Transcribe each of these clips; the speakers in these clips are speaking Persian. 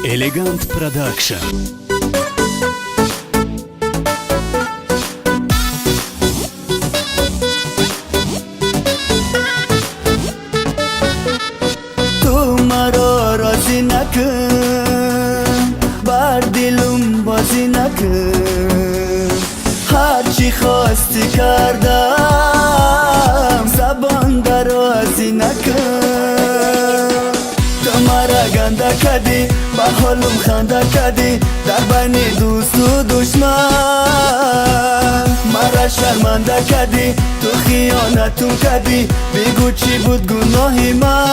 Elegant Production. تو مرا راضی نکن، بر دلم بازی نکن. هرچی خواستی کردم، زبان درازی نکن. تو مرا گنده کردی، با حالم خنده کردی، در بین دوست و دشمن مرا شرمنده کردی. تو خیانتم کردی، بگو چی بود گناهی من.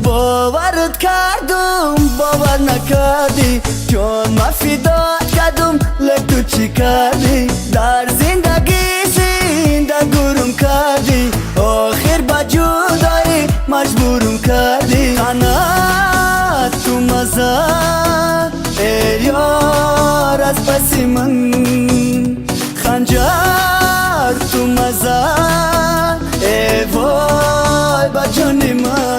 باورت کردم باور نکردی، جان ما فدا کردم لک تو چی کردی؟ در زندگی گرم کردی، آخر با جدایی مجبورم کردی. تنها تو مزه ای یار از پسی من، خنجر تو مزه ای وای با جانی من.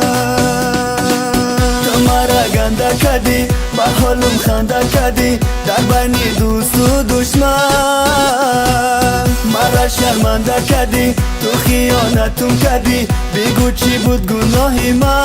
گنده کردی، با حالم خنده کردی، در بین دوست و دشمن مرا شرمنده کردی. تو خیانتم کردی، بگو چی بود گناهی من.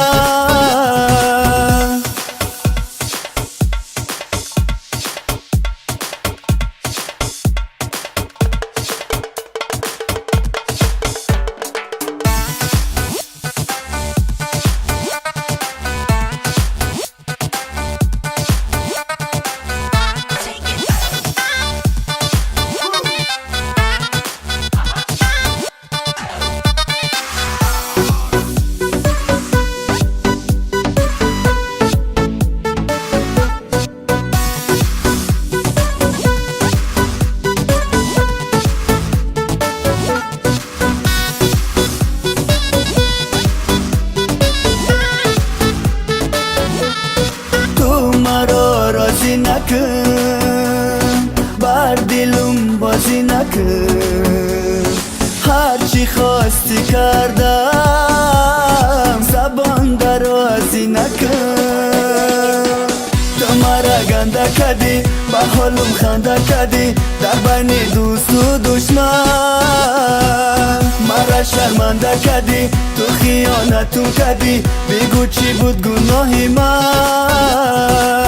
راضی نکن، بر دلم بازی نکن. هرچی خواستی کردم، زبان درازی نکن. تو مرا گنده کردی، با حالم خنده کردی، در بین دوست و دشمن مرا شرمنده کردی. تو خیانتم کردی، بگو چی بود گناهی من.